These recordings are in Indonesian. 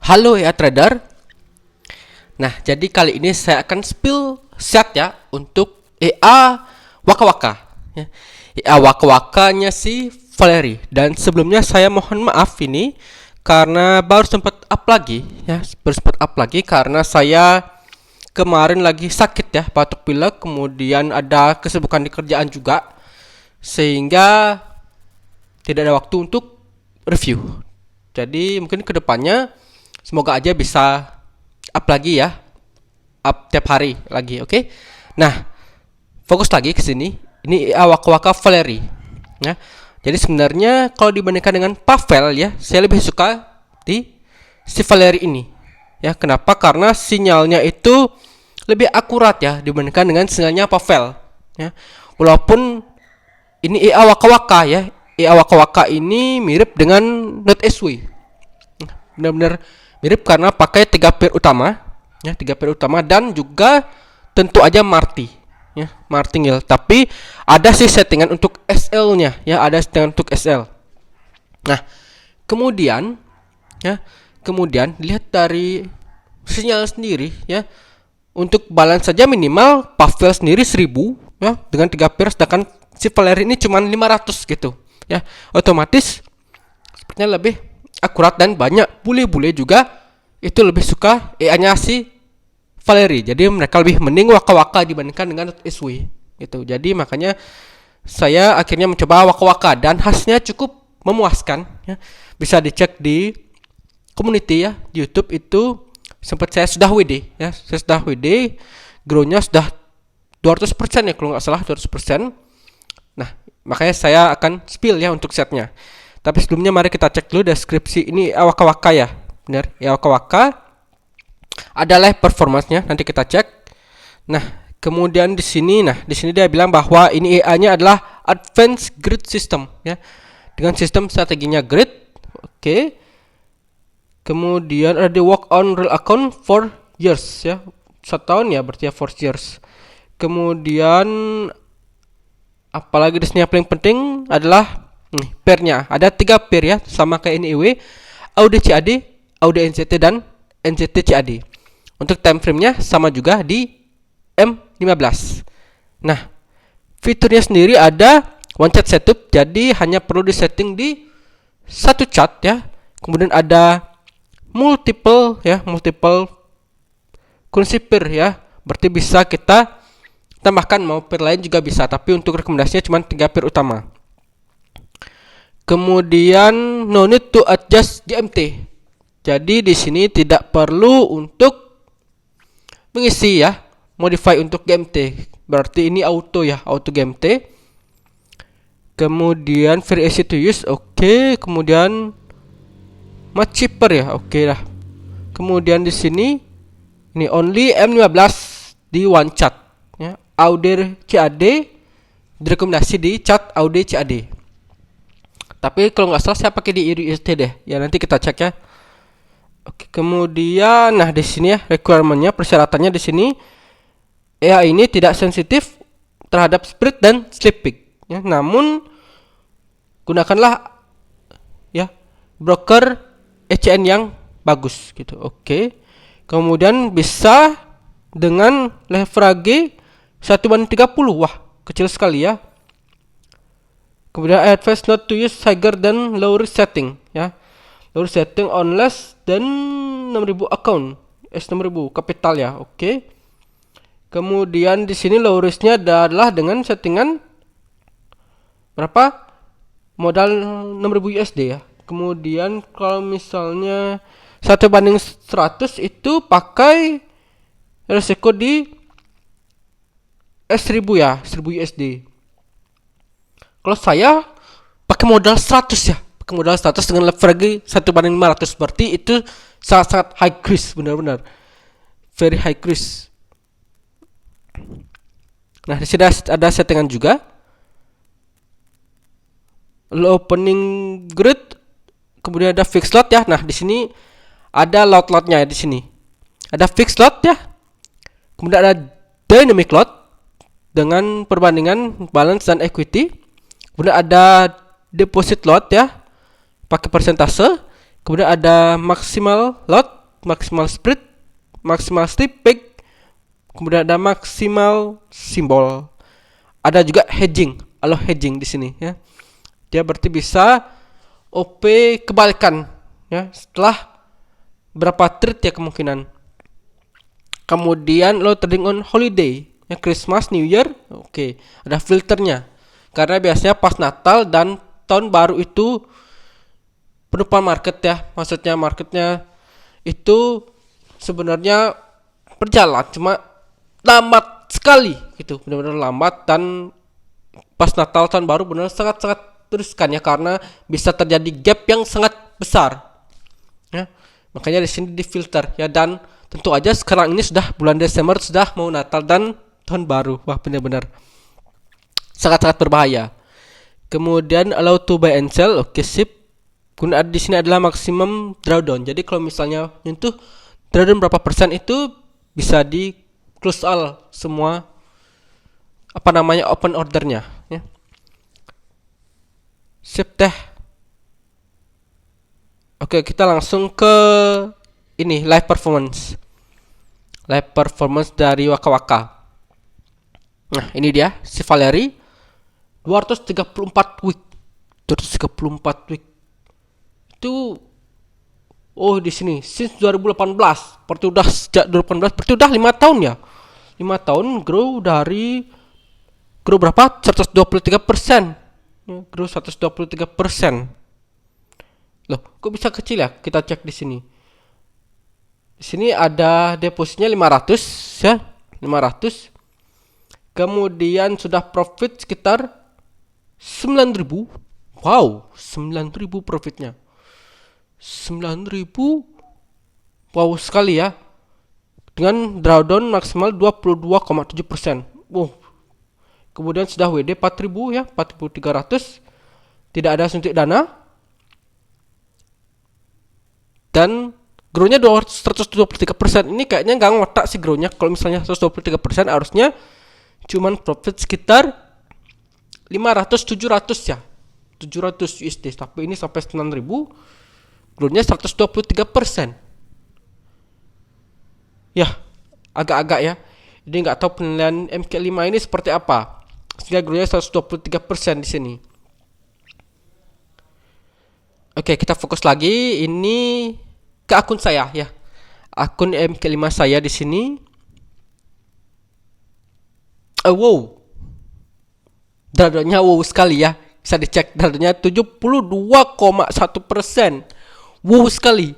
Halo ya trader. Nah, jadi kali ini saya akan spill set ya untuk EA Waka Waka. Ya. EA Waka Wakanya si Valerie. Dan sebelumnya saya mohon maaf ini karena baru sempat up lagi ya, baru sempat up lagi karena saya kemarin lagi sakit ya, batuk pilek, kemudian ada kesibukan di kerjaan juga sehingga tidak ada waktu untuk review. Jadi mungkin kedepannya semoga aja bisa up lagi ya, up tiap hari lagi, oke? Nah, fokus lagi ke sini. Ini Waka Waka Valerie. Ya. Jadi sebenarnya kalau dibandingkan dengan Pavel ya, saya lebih suka di si Valerie ini. Ya, kenapa? Karena sinyalnya itu lebih akurat ya dibandingkan dengan sinyalnya Pavel. Ya. Walaupun ini EA Waka Waka ya, EA Waka Waka ini mirip dengan Note SW. Benar-benar mirip karena pakai 3 pair utama ya, 3 pair utama dan juga tentu aja Marti ya, martingale. Tapi ada sih settingan untuk SL-nya ya, ada settingan untuk SL. Nah, kemudian lihat dari sinyal sendiri ya. Untuk balance saja minimal Pavel sendiri 1000 ya dengan 3 pair, sedangkan si Valerie ini cuma 500 gitu ya. Otomatis sepertinya lebih akurat dan banyak bule-bule juga itu lebih suka EA-nya si Valerie. Jadi mereka lebih mending Waka Waka dibandingkan dengan SW gitu. Jadi makanya saya akhirnya mencoba Waka Waka dan hasilnya cukup memuaskan ya. Bisa dicek di community ya, di YouTube itu sempat saya sudah WD ya. Saya sudah WD, grow-nya sudah 200% ya kalau nggak salah, 200%. Nah, makanya saya akan spill ya untuk setnya. Tapi sebelumnya mari kita cek dulu deskripsi ini Waka Waka ya. Benar, ya Waka Waka. Ada live performance-nya, nanti kita cek. Nah, kemudian di sini dia bilang bahwa ini EA-nya adalah Advanced Grid System ya. Dengan sistem strateginya grid. Oke. Kemudian ada work on real account for years ya. 1 tahun ya berarti ya, for years. Kemudian apalagi di sini yang paling penting adalah nih, pairnya. Ada 3 pair ya, sama kayak NEW, AUD CAD, AUD NZT dan NZT CAD. Untuk time frame-nya sama juga di M15. Nah, fiturnya sendiri ada one chart setup, jadi hanya perlu disetting di satu chart ya. Kemudian ada multiple currency pair ya. Berarti bisa kita tambahkan mau pair lain juga bisa, tapi untuk rekomendasinya cuma 3 pair utama. Kemudian no need to adjust GMT. Jadi di sini tidak perlu untuk mengisi ya, modify untuk GMT. Berarti ini auto ya, auto GMT. Kemudian very easy to use, oke. Kemudian much cheaper ya, oke lah. Kemudian di sini ini only M15 di one chat ya. AUD CAD direkomendasi di chat AUD CAD. Tapi kalau nggak salah saya pakai di USD deh. Ya nanti kita cek ya. Oke, kemudian nah di sini ya requirement-nya, persyaratannya di sini EA ini tidak sensitif terhadap spread dan slip peak ya. Namun gunakanlah ya broker ECN yang bagus gitu. Oke. Kemudian bisa dengan leverage 1:30. Wah, kecil sekali ya. Kemudian I advise not to use higher than low risk setting ya. Low risk setting on less than 6.000 account. 6.000 kapital ya. Oke. Kemudian di sini low risknya adalah dengan settingan berapa? Modal 6.000 USD ya. Kemudian kalau misalnya 1:100 itu pakai resiko di S1000 ya, 1000 USD. Kalau saya pakai modal 100 ya, pakai modal 100 dengan leverage 1:500, berarti itu sangat-sangat high risk, benar-benar very high risk. Nah, di sini ada settingan juga. Low opening grid, kemudian ada fixed lot ya. Nah, di sini ada lot-lotnya di sini. Ada fixed lot ya. Kemudian ada dynamic lot dengan perbandingan balance dan equity. Kemudian ada deposit lot ya, pakai persentase. Kemudian ada maximal lot maksimal spread, maksimal strike peak, kemudian ada maksimal simbol. Ada juga hedging, allow hedging di sini ya. Dia berarti bisa OP kebalikan ya setelah berapa trade ya kemungkinan. Kemudian lo trading on holiday ya, Christmas, New Year. Oke, ada filternya. Karena biasanya pas Natal dan tahun baru itu penutupan market ya. Maksudnya marketnya itu sebenarnya berjalan cuma lambat sekali gitu, benar-benar lambat, dan pas Natal tahun baru benar sangat-sangat riskan ya karena bisa terjadi gap yang sangat besar ya. Makanya di sini difilter ya, dan tentu aja sekarang ini sudah bulan Desember, sudah mau Natal dan tahun baru. Wah, benar-benar sangat-sangat berbahaya. Kemudian allow to buy and sell, oke sip. Kemudian di sini adalah maksimum drawdown. Jadi kalau misalnya nyentuh drawdown berapa persen itu bisa di close all semua open ordernya ya. Sip deh. Oke, kita langsung ke ini live performance. Live performance dari Waka Waka. Nah, ini dia si Valerie 234 week. 234 week. Itu di sini since 2018. Berarti udah sejak 2018, berarti udah 5 tahun ya. 5 tahun grow berapa? 123%. Ya, grow 123%. Loh, kok bisa kecil ya? Kita cek di sini. Di sini ada depositnya 500 ya, 500. Kemudian sudah profit sekitar 9.000. Wow, 9.000 profitnya. 9.000. Wow sekali ya. Dengan drawdown maksimal 22,7%. Wow. Kemudian sudah WD 4.000 ya, 4.300. Tidak ada suntik dana. Dan grownya 123%. Ini kayaknya nggak ngotak sih grownya. Kalau misalnya 123% harusnya cuman profit sekitar 500-700 ya, 700 USD. Tapi ini sampai 9.000, grownya 123%. Ya, agak-agak ya. Jadi nggak tahu penilaian MK5 ini seperti apa, sehingga grownya 123% di sini. Oke, kita fokus lagi ini ke akun saya ya. Akun MK5 saya di sini. Wow. Drawdownnya wow sekali ya. Bisa dicek drawdownnya 72,1%. Wow sekali.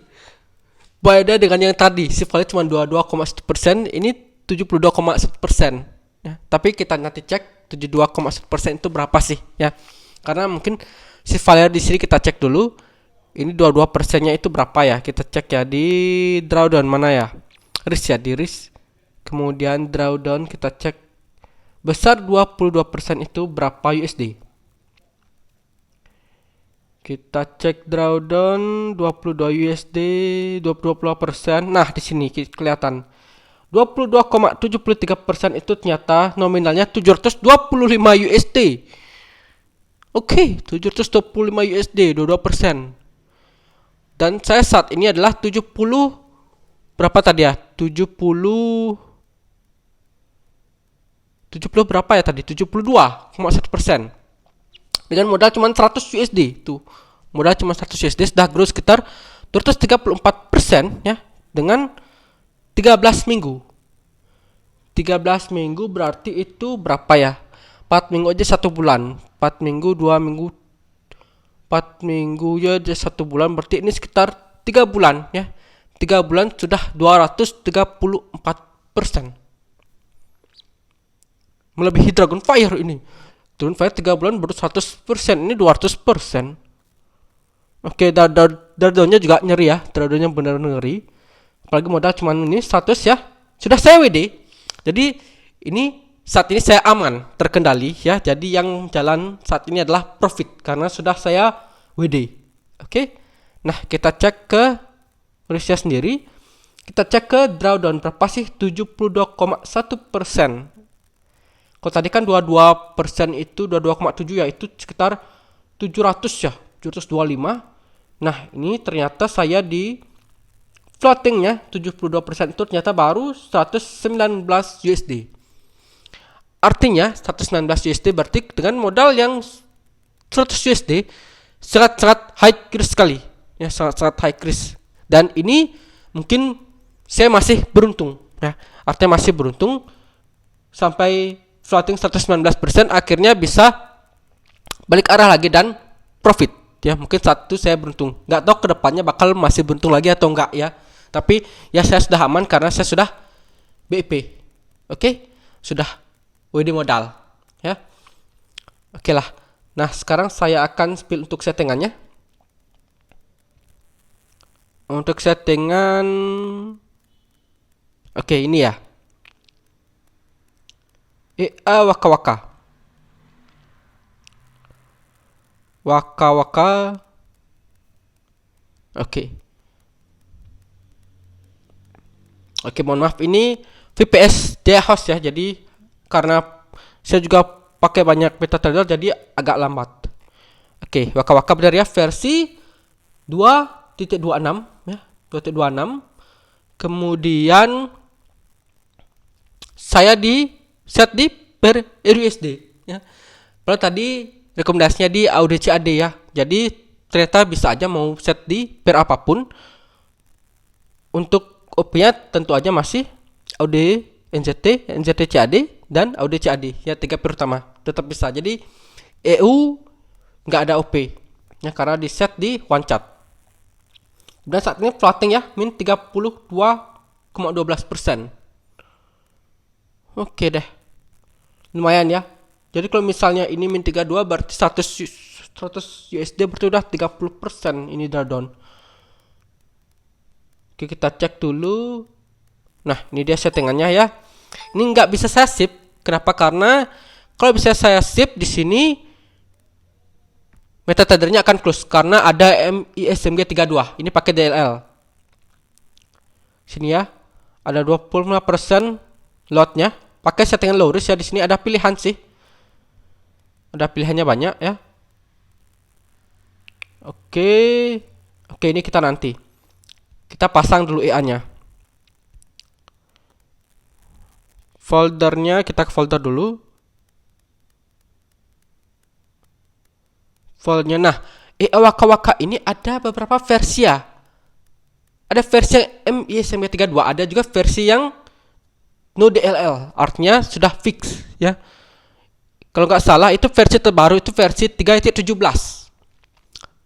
Beda dengan yang tadi, sifatnya cuma 22,1%, ini 72,1%. Ya, tapi kita nanti cek 72,1% itu berapa sih ya. Karena mungkin si value di sini kita cek dulu. Ini 22%-nya itu berapa ya? Kita cek ya di drawdown mana ya? Risk ya, di risk. Kemudian drawdown kita cek besar 22% itu berapa USD? Kita cek drawdown 22 USD 22%. Nah, di sini kelihatan 22,73% itu ternyata nominalnya 725 USD. Oke, 725 USD 22%. Dan saya saat ini adalah 70 berapa tadi ya? 70 berapa ya tadi? 72,1%. Dengan modal cuma 100 USD tuh. Modal cuma 100 USD sudah grow sekitar 234% ya, dengan 13 minggu. 13 minggu berarti itu berapa ya? 4 minggu aja 1 bulan. 4 minggu, 2 minggu, 4 minggu ya 1 bulan, berarti ini sekitar 3 bulan ya. 3 bulan sudah 234%. Melebihi Dragonfire ini. Dragonfire 3 bulan baru 100%, ini 200%. Oke, drawdownnya juga nyeri ya. Drawdownnya benar-benar ngeri. Apalagi modal cuman ini 100 ya. Sudah saya WD. Jadi ini saat ini saya aman, terkendali ya. Jadi yang jalan saat ini adalah profit karena sudah saya WD. Oke. Nah, kita cek ke risknya sendiri. Kita cek ke drawdown berapa sih? 72,1%. Kalau tadi kan 22% itu 22,7 ya, itu sekitar 700 ya, 725. Nah, ini ternyata saya di floatingnya 72% itu ternyata baru 119 USD. Artinya 119 USD berarti dengan modal yang 100 USD sangat-sangat high risk sekali. Ya, sangat-sangat high risk. Dan ini mungkin saya masih beruntung, ya. Artinya masih beruntung sampai floating 119% akhirnya bisa balik arah lagi dan profit. Ya, mungkin satu saya beruntung. Nggak tahu kedepannya bakal masih beruntung lagi atau enggak ya. Tapi ya saya sudah aman karena saya sudah BIP. Oke? Sudah WD modal, ya. Oke lah. Nah, sekarang saya akan spill untuk settingannya. Untuk settingan, oke, ini ya. Waka waka. Waka waka. Oke. Oke, mohon maaf ini VPS dia host ya. Jadi karena saya juga pakai banyak MetaTrader jadi agak lambat. Oke, waka waka benar ya, versi 2.26 ya, 2.26. Kemudian saya di set di per USD ya. Padahal tadi rekomendasinya di AUD/CAD ya. Jadi ternyata bisa aja mau set di per apapun. Untuk OP-nya tentu aja masih AUD NZT, NZT CAD dan AUD CAD ya, 3 per utama tetap bisa. Jadi EU nggak ada OP ya karena di set di one chart. Dan saat ini floating ya min 32,12%. Oke deh, lumayan ya. Jadi kalau misalnya ini min 32 berarti 100 USD berarti udah 30% ini down. Oke, kita cek dulu. Nah, ini dia settingannya ya. Ini nggak bisa saya sip. Kenapa? Karena kalau bisa saya sip di sini MetaTrader-nya akan close karena ada MISMG 32. Ini pakai DLL. Sini ya. Ada 25% lotnya. Pakai settingan low risk ya. Di sini ada pilihan sih. Ada pilihannya banyak ya. Oke. Oke, ini kita nanti. Kita pasang dulu EA-nya. Foldernya kita ke folder dulu. Foldernya. Nah, EA Waka Waka ini ada beberapa versi ya. Ada versi yang MISMG 32, ada juga versi yang no DLL, artinya sudah fix ya. Kalau nggak salah itu versi terbaru itu versi 3.17.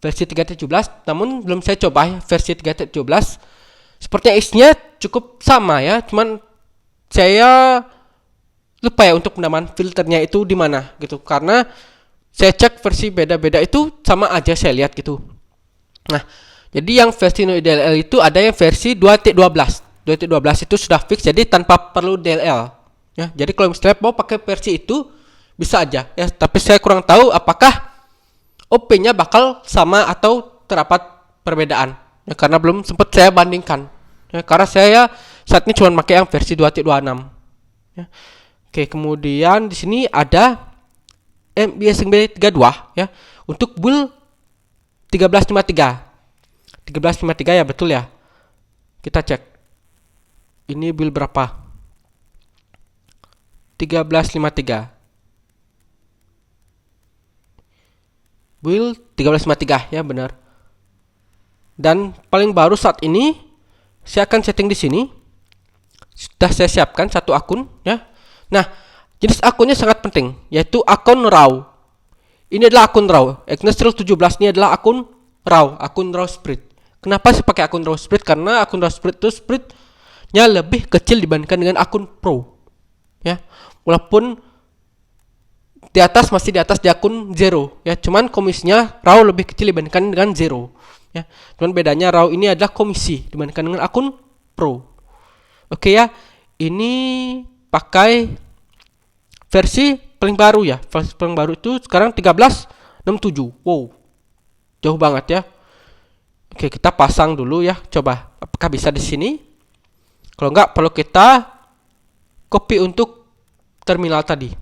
Versi 3.17, namun belum saya coba ya versi 3.17. Sepertinya isinya cukup sama ya, cuman saya lupa ya untuk penambahan filternya itu di mana gitu. Karena saya cek versi beda-beda itu sama aja saya lihat gitu. Nah, jadi yang versi no DLL itu ada yang versi 2.12. 2.12 itu sudah fix jadi tanpa perlu DLL ya. Jadi kalau misalnya mau pakai versi itu bisa aja ya, tapi saya kurang tahu apakah OP-nya bakal sama atau terdapat perbedaan ya, karena belum sempat saya bandingkan ya, karena saya saat ini cuma pakai yang versi 2.26 ya. Oke, kemudian di sini ada MISMG 32 ya untuk bull 1353 ya, betul ya. Kita cek ini build berapa. 1353 build 1353 ya, benar. Dan paling baru saat ini saya akan setting di sini. Sudah saya siapkan satu akun ya. Nah, jenis akunnya sangat penting yaitu akun raw. Ini adalah akun raw. Agnes 17 ini adalah akun raw, akun raw spread. Kenapa sih pakai akun raw spread? Karena akun raw spread itu spreadnya lebih kecil dibandingkan dengan akun pro ya. Walaupun di atas masih di atas di akun zero ya, cuman komisinya raw lebih kecil dibandingkan dengan zero ya. Cuman bedanya raw ini adalah komisi dibandingkan dengan akun pro. Oke ya, ini pakai versi paling baru ya. Versi paling baru itu sekarang 13.67. Wow, jauh banget ya. Oke, kita pasang dulu ya. Coba apakah bisa di sini. Kalau enggak perlu kita copy untuk terminal tadi.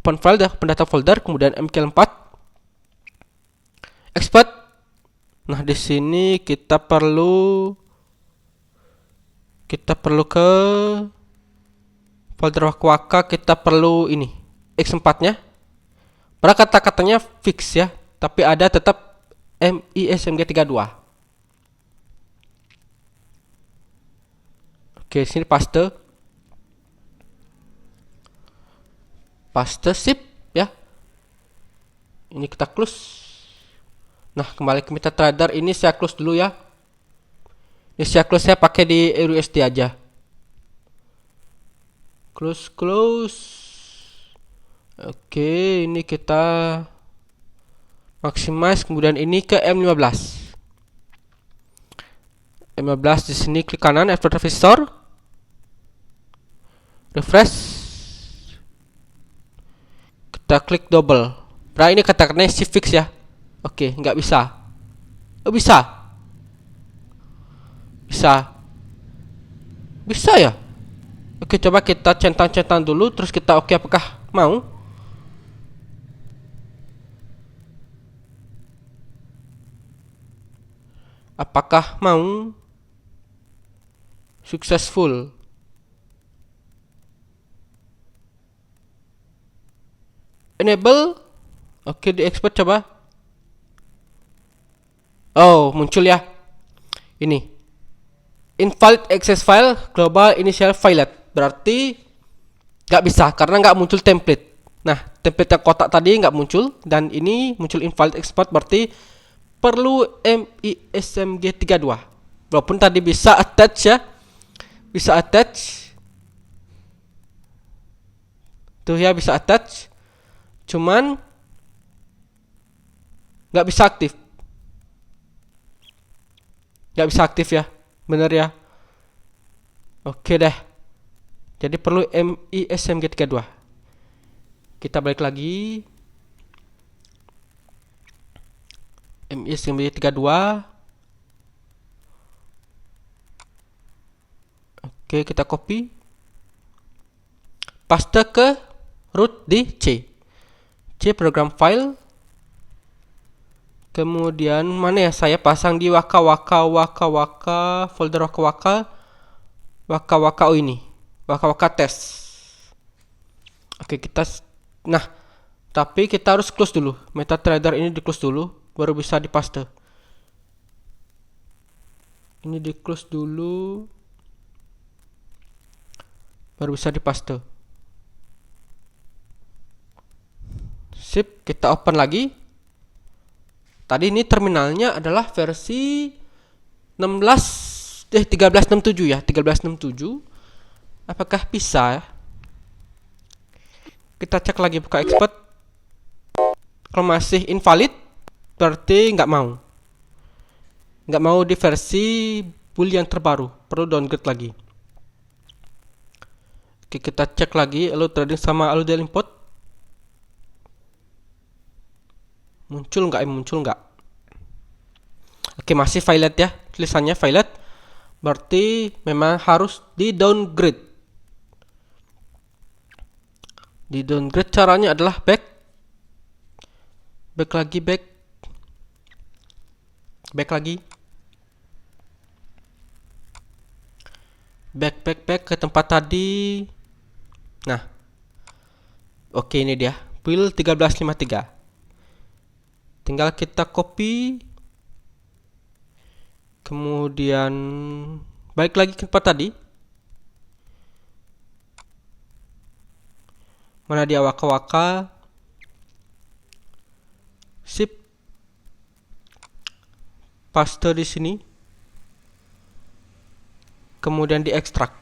Open file, open data folder, kemudian MKL4 export. Nah, di sini kita perlu Kita perlu ke folder waka-waka, kita perlu ini X4 nya. Padahal kata-katanya fix ya, tapi ada tetap MISMG32. Oke, sini paste. Paste, sip ya. Ini kita close. Nah, kembali ke MetaTrader. Ini saya close dulu ya. Ini saya close, saya pakai di EURUSD aja. Close. Oke, ini kita maximize, kemudian ini ke M15. M15 di sini klik kanan Advanced Visor. Refresh. Kita klik double. Nah, ini kata-katanya shift fix ya. Oke, nggak bisa. Oh, bisa. Bisa ya? Oke, coba kita centang-centang dulu, terus kita oke apakah mau? Apakah mau? Successful. Enable. Oke, di export coba. Oh, muncul ya. Ini. Invalid access file global initial filet. Berarti nggak bisa karena nggak muncul template. Nah, template yang kotak tadi nggak muncul dan ini muncul invalid export, berarti perlu MISMG32. Walaupun tadi bisa attach ya. Bisa attach. Tuh ya, bisa attach. Cuman nggak bisa aktif. Nggak bisa aktif ya. Bener ya. Oke deh. Jadi perlu MISMG32. Kita balik lagi. MISMG32. Oke, kita copy. Paste ke root di C program file. Kemudian mana ya, saya pasang di waka folder waka. Oh, ini waka test. Oke, nah, tapi kita harus close dulu. MetaTrader ini di close dulu baru bisa dipaste. Ini di close dulu baru bisa dipaste. Sip, kita open lagi. Tadi ini terminalnya adalah versi 1367 ya, 1367. Apakah bisa ya? Kita cek lagi, buka export. Kalau masih invalid, berarti nggak mau. Nggak mau di versi boolean terbaru, perlu downgrade lagi. Oke, kita cek lagi allo trading sama allo daily import. Muncul nggak? Oke, masih violet ya, tulisannya violet. Berarti memang harus di downgrade. Di downgrade caranya adalah back lagi. Back ke tempat tadi. Nah, oke, ini dia build 1353. Tinggal kita copy, kemudian balik lagi ke tempat tadi. Mana dia waka. Sip, paste di sini, kemudian diekstrak.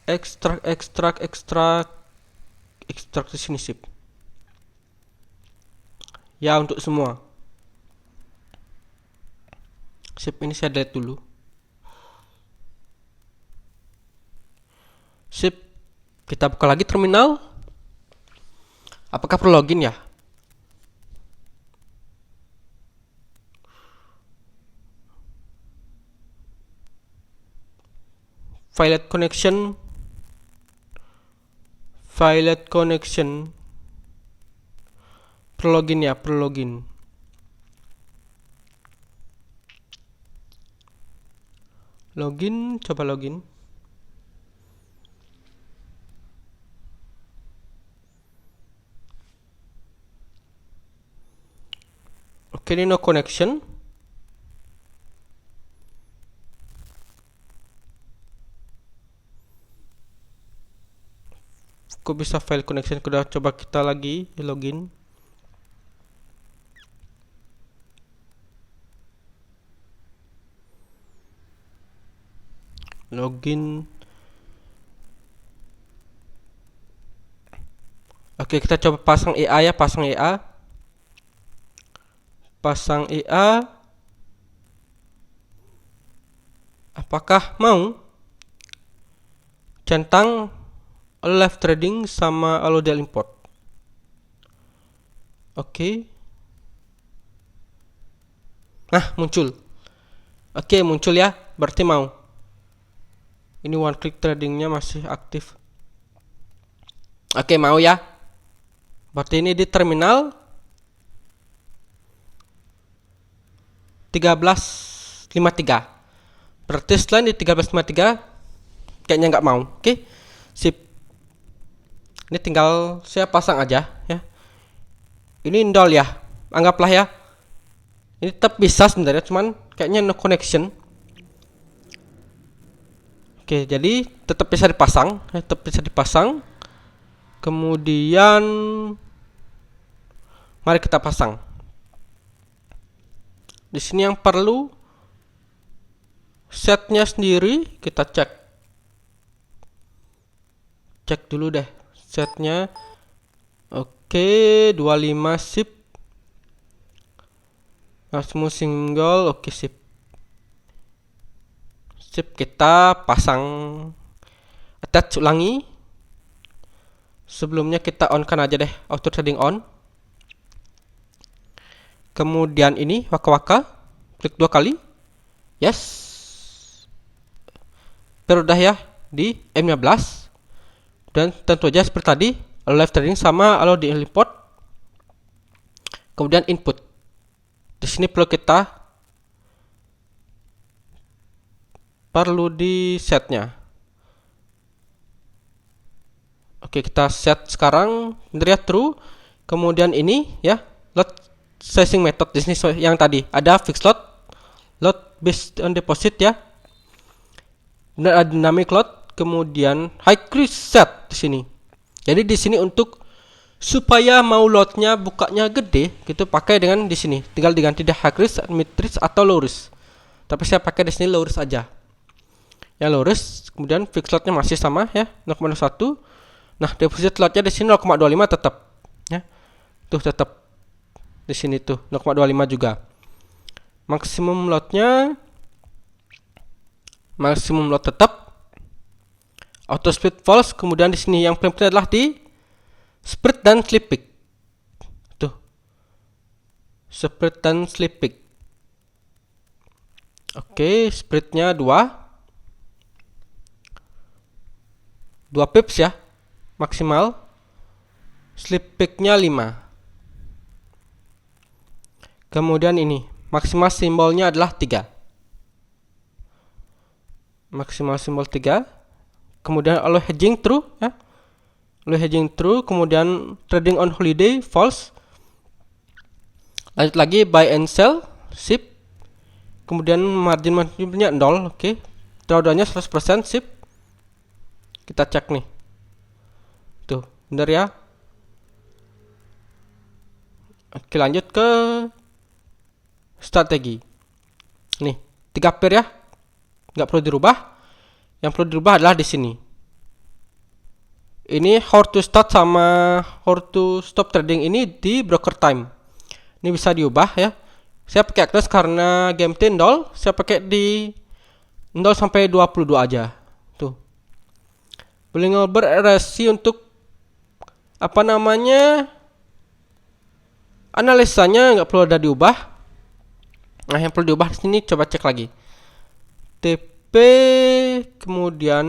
Ekstrak di sini, sip. Ya, untuk semua. Sip, ini saya delete dulu. Sip, kita buka lagi terminal. Apakah perlu login ya? Violet connection. Perlu login ya, Login, coba login. Oke, ini no connection. Kok bisa fail connection? Udah, coba kita lagi login. Login. Oke, kita coba pasang EA ya, pasang EA. Pasang EA. Apakah mau? Centang live trading sama Alodel import. Oke. Nah, muncul. Oke, muncul ya. Berarti mau. Ini one click tradingnya masih aktif. Oke, mau ya. Berarti ini di terminal 1353. Berarti selain di 1353 kayaknya nggak mau. Oke, sip. Ini tinggal saya pasang aja ya. Ini indol ya, anggaplah ya. Ini tetap bisa sebenarnya, cuman kayaknya no connection. Oke, jadi tetap bisa dipasang, tetap bisa dipasang. Kemudian mari kita pasang. Di sini yang perlu setnya sendiri kita cek. Cek dulu deh setnya. Oke, 25 sip. Langsung single, oke sip. Sip, kita pasang attach ulangi. Sebelumnya kita on kan aja deh, auto trading on. Kemudian ini waka-waka, klik 2 kali. Yes. Udah ya di M15. Dan tentu aja seperti tadi, live trading sama allow di import. Kemudian input. Di sini perlu di setnya. Oke, kita set sekarang ya true. Kemudian ini ya, lot sizing method di sini yang tadi ada fixed lot based on deposit ya. Dan ada dynamic lot, kemudian high risk set di sini. Jadi di sini untuk supaya mau lotnya bukanya gede, gitu pakai dengan di sini. Tinggal diganti di high risk, mid risk atau low risk. Tapi saya pakai di sini low risk aja. Ya low risk, kemudian fixed lotnya masih sama ya, 0,1. Nah, deposit lotnya di sini 0,25 tetap ya. Tuh tetap di sini tuh 0,25 juga. Maksimum lot tetap. Auto split false, kemudian di sini yang paling penting adalah di spread dan slip peak. Tuh. Spread dan slip peak. Oke, spreadnya 2 pips ya. Maksimal. Slip peaknya 5. Kemudian ini maksimal simbolnya adalah 3. Maksimal simbol 3. Kemudian allow hedging true ya. Allow hedging true. Kemudian trading on holiday false. Lanjut lagi buy and sell sip. Kemudian marginnya 0. Oke. Drawdownnya 100% sip. Kita cek nih. Tuh, bener ya. Oke, lanjut ke strategi. Nih, 3 pair ya. Nggak perlu dirubah. Yang perlu dirubah adalah di sini. Ini how to start sama how to stop trading ini di broker time. Ini bisa diubah ya. Saya pakai Agnes karena game 10 doll. Saya pakai di 0 sampai 22 aja. Tuh. Boleh bererasi untuk apa namanya? Analisanya nggak perlu ada diubah. Nah, yang perlu diubah di sini coba cek lagi. TP kemudian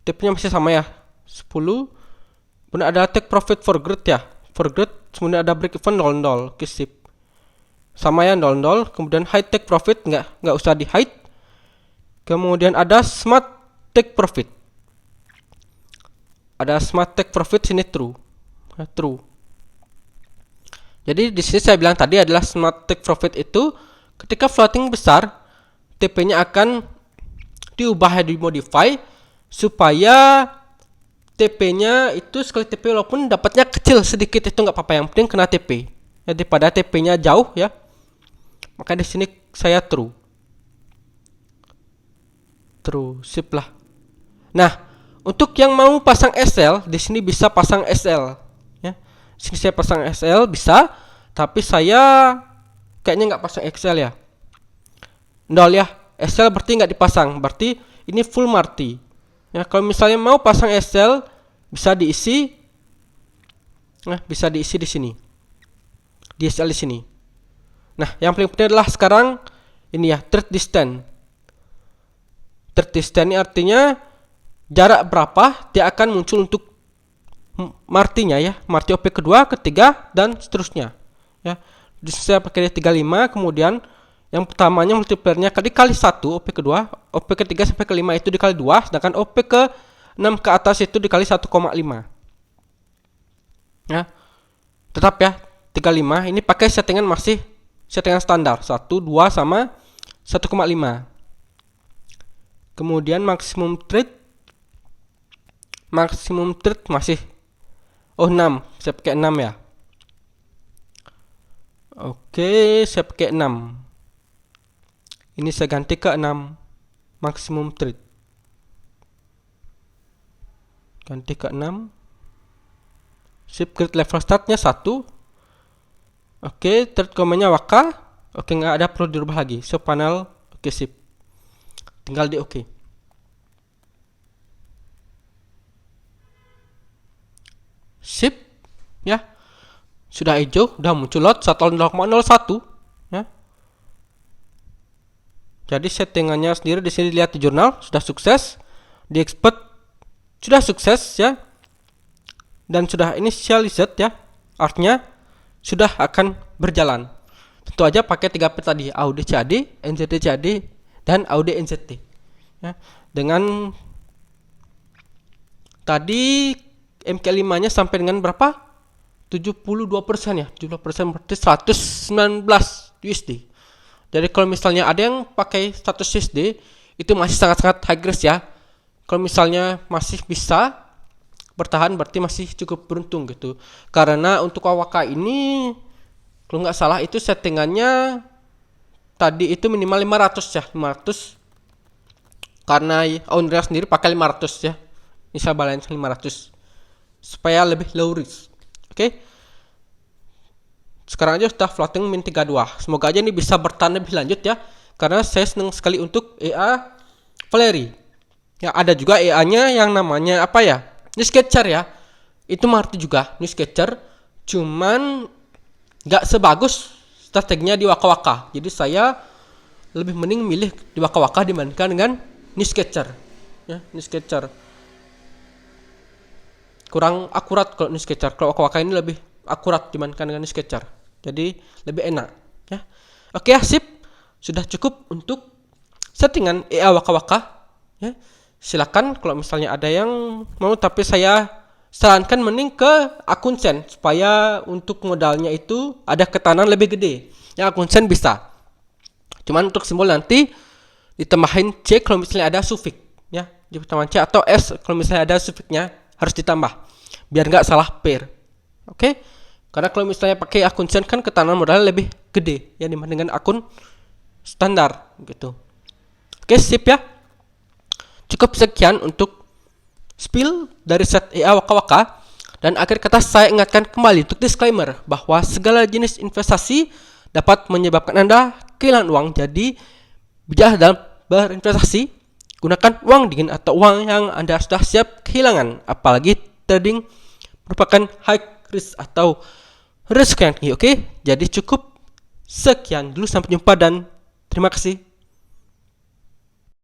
TP-nya masih sama ya. 10. Kemudian ada take profit for growth ya. For growth, kemudian ada break even 0. Oke, sip. Sama ya 0. Kemudian high take profit nggak usah di hide. Kemudian ada smart take profit. Ada smart take profit sini true. True. Jadi di sini saya bilang tadi adalah smart take profit itu ketika floating besar, TP-nya akan diubah, dimodify supaya TP-nya itu sekali TP walaupun dapatnya kecil sedikit itu nggak apa-apa, yang penting kena TP. Jadi pada TP-nya jauh ya. Maka di sini saya true. True, sip lah. Nah, untuk yang mau pasang SL, di sini bisa pasang SL ya. Di sini saya pasang SL bisa, tapi saya kayaknya nggak pasang XL ya. Nol ya. SL berarti nggak dipasang, berarti ini full Marti. Ya, kalau misalnya mau pasang SL bisa diisi. Nah, bisa diisi di sini. Di SL di sini. Nah, yang paling penting adalah sekarang ini ya, trade distance. Trade distance ini artinya jarak berapa dia akan muncul untuk Martinya ya. Marti OP kedua, ketiga dan seterusnya. Ya. Di sini saya pakai 35, kemudian yang pertamanya multipliernya dikali 1 OP kedua, OP ketiga sampai ke 5 itu dikali 2, sedangkan OP ke 6 ke atas itu dikali 1,5. Ya. Tetap ya, 35. Ini pakai settingan masih settingan standar 1, 2 sama 1,5. Kemudian maksimum trade masih 6. Saya pakai 6 ya. Oke, saya pakai 6. Ini saya ganti ke 6 maksimum trade. Ganti ke 6. Sip, grid level startnya 1. Oke, trade komennya Waka. Oke, nggak ada perlu dirubah lagi. So panel, oke sip. Tinggal di oke. Sip, ya. Sudah hijau, sudah muncul lot 1,01 ya. Jadi settingannya sendiri di sini dilihat di jurnal sudah sukses, di expert sudah sukses ya. Dan sudah initialized ya. Artinya sudah akan berjalan. Tentu aja pakai 3P tadi, AUD CAD, NZD CAD dan AUD NZD. Ya. Dengan tadi MK5-nya sampai dengan berapa? 72% ya. 72% berarti 119 USD. Jadi kalau misalnya ada yang pakai 100 USD itu masih sangat-sangat high risk ya. Kalau misalnya masih bisa bertahan berarti masih cukup beruntung gitu. Karena untuk AWK ini kalau nggak salah itu settingannya tadi itu minimal 500 ya, 500. Karena owner sendiri pakai 500 ya. Bisa balance 500 supaya lebih low risk. Oke. Sekarang aja sudah floating min 32. Semoga aja ini bisa bertahan lebih lanjut ya. Karena saya senang sekali untuk EA Valerie. Ya, ada juga EA-nya yang namanya apa ya? Newscatcher ya. Itu Marti juga, Newscatcher. Cuman nggak sebagus strateginya di Waka-Waka. Jadi saya lebih mending milih di Waka-Waka dibandingkan dengan Newscatcher. Ya, Newscatcher. Kurang akurat kalau Newscatcher. Kalau Waka-Waka ini lebih akurat dibandingkan dengan Newscatcher. Jadi lebih enak ya. Oke ya, sip. Sudah cukup untuk settingan EA Waka-Waka ya. Silakan kalau misalnya ada yang mau, tapi saya sarankan mending ke akun Sen supaya untuk modalnya itu ada ketahanan lebih gede. Ya, akun Sen bisa. Cuman untuk simbol nanti ditambahin C kalau misalnya ada suffix ya. Di pertama C atau S kalau misalnya ada suffixnya harus ditambah biar nggak salah pair. Oke? Karena kalau misalnya pakai akun Sen kan ketahanan modalnya lebih gede ya dibandingkan akun standar gitu. Oke, sip ya. Cukup sekian untuk spill dari set EA Waka-Waka. Dan akhir kata saya ingatkan kembali untuk disclaimer bahwa segala jenis investasi dapat menyebabkan Anda kehilangan uang. Jadi bijak dalam berinvestasi, gunakan uang dingin atau uang yang Anda sudah siap kehilangan. Apalagi trading merupakan high risk atau risk yang tinggi. Oke, jadi cukup sekian dulu, sampai jumpa dan terima kasih.